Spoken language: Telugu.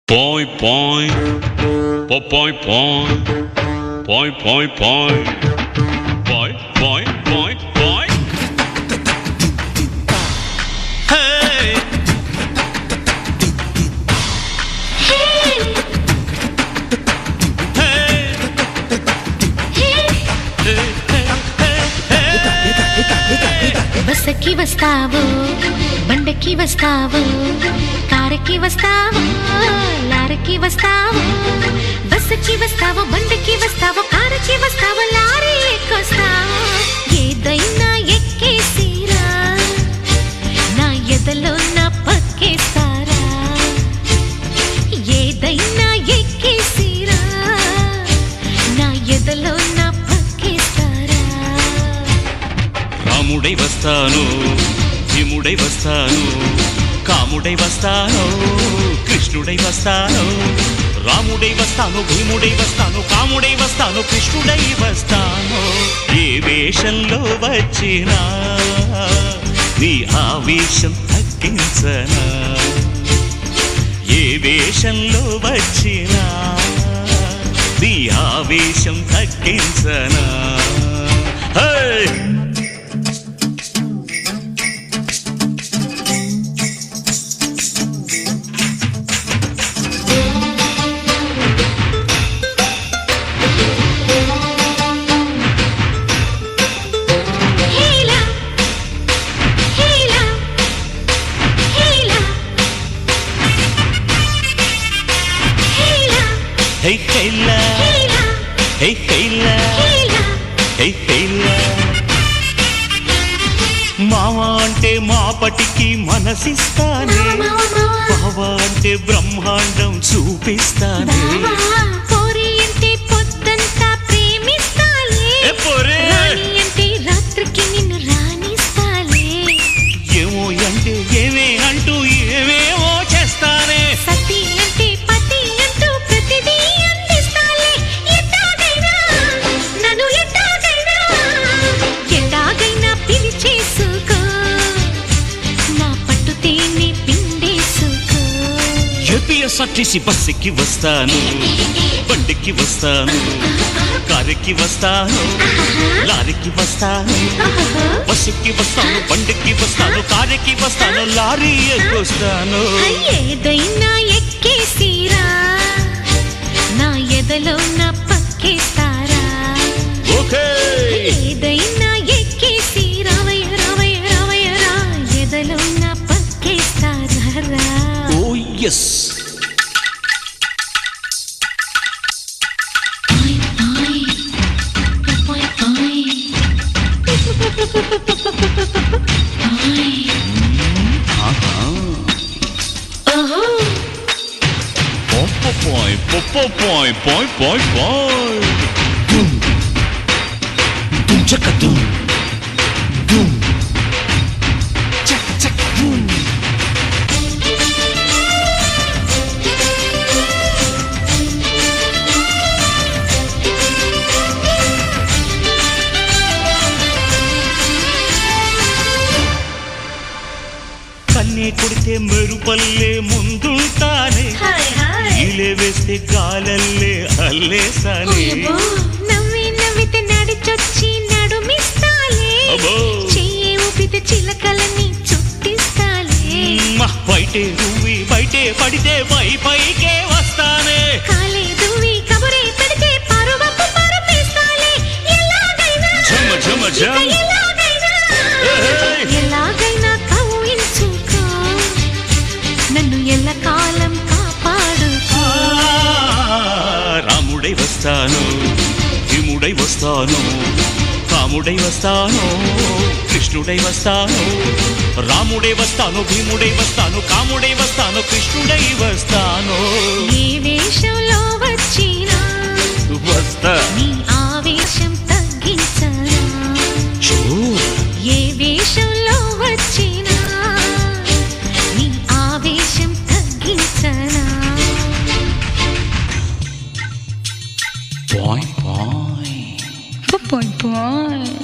Põe, põe, põe, põe, põe, põe, põe, põe, põe, põe, põe. Hey, Hey, hey, బస్సుకి వస్తావు బండకి వస్తావు కారుకి వస్తావు లారీకి వస్తావు బస్సుకి వస్తావు బండకి వస్తావు కారుకి వస్తావు లారీ ఎక్కొస్తావు ఏదైనా ఎక్కేసిరా నా ఎదలో నా పక్కేస్తారా ఏదైనా ఎక్కేసిరా నా ఎదలో నా పక్కేస్తారా రాముడై వస్తాను భీముడై వస్తాను కాముడై వస్తాను కృష్ణుడై వస్తాను రాముడై వస్తాను భీముడై వస్తాను కాముడై వస్తాను కృష్ణుడై వస్తాను ఏ వేషంలో వచ్చినా నీ ఆవేశం తగ్గించనా ఏ వేషంలో వచ్చినా నీ ఆవేశం తగ్గించనా హే హేలా హేలా హేలా హేలా Hey Kayla, హేలా hey Kayla, హేలా hey Kayla. మావా అంటే మాపటికి మనసిస్తానే బావా అంటే బ్రహ్మాండం చూపిస్తానే పోరి అంటే పొద్దంతా ప్రేమిస్తాలే ఏ పోరే రాణి అంటే రాత్రికి నిన్ను రాణిస్తాలే ఏమో అంటే ఏమే అంటూ ఏమేమో చేస్తానే సతి అంటే పతి అంటూ ప్రతిదీ అందిస్తాలే ఎట్టాగైనా నన్ను ఎట్టాగైనా పిలిచేసుకో నా పట్టుతేనే పిండేసుకో ఏపీఎస్ఆర్టీసీ బస్సుకి వస్తాను బండికి వస్తాను కారుకి వస్తాను లారీకి వస్తాను బస్సుకి వస్తాను బండికి వస్తాను కారుకి వస్తాను లారీ ఎక్కొస్తాను ఏదైనా ఎక్కేసిరా నా ఎదలో నా పక్కేస్తారా ఓకే ఏదైనా ఎక్కేసి రావయ్య రావయ్య రావయ్య రా ఎదలో నా పక్కేస్తారా ఓ yes Põe, põe, põe, põe, põe, põe. Dum, dum, tchaca, dum, dum, tchaca, tchaca, dum. కన్నే కొడితే మెరుపల్లే ముందుంటానే ఈలే వేస్తే కాలల్లే అల్లేసానే నవ్వితే నడిచొచ్చి నడుమిస్తాలే అబ్బో. చెయ్యి ఊపితే చిలకలని చుట్టిస్తాలే బయటే నువ్వి బయటే పడితే పైకే వస్తానే కాలే దువ్వి కబురే పెడితే పరువపు పరపేస్తాలే ఎలాగైనా ఝమ ఝమ ఝమ ఎలాగైనా ఏయ్. ఎలాగైనా కవ్వించుకో నన్ను ఎల్లకాలం కాపాడుకో రాముడై వస్తాను భీముడై వస్తాను కాముడై వస్తాను కృష్ణుడై వస్తాను రాముడై వస్తాను భీముడై వస్తాను కాముడై వస్తాను కృష్ణుడై వస్తాను ఏ వేషంలో వచ్చినా వస్తా నీ ఆవేశం తగ్గించరా చూర్ ఏ వేషంలో వచ్చినా నీ ఆవేశం తగ్గించరా పాయ్ పాయ్ పోయ్ పోయ్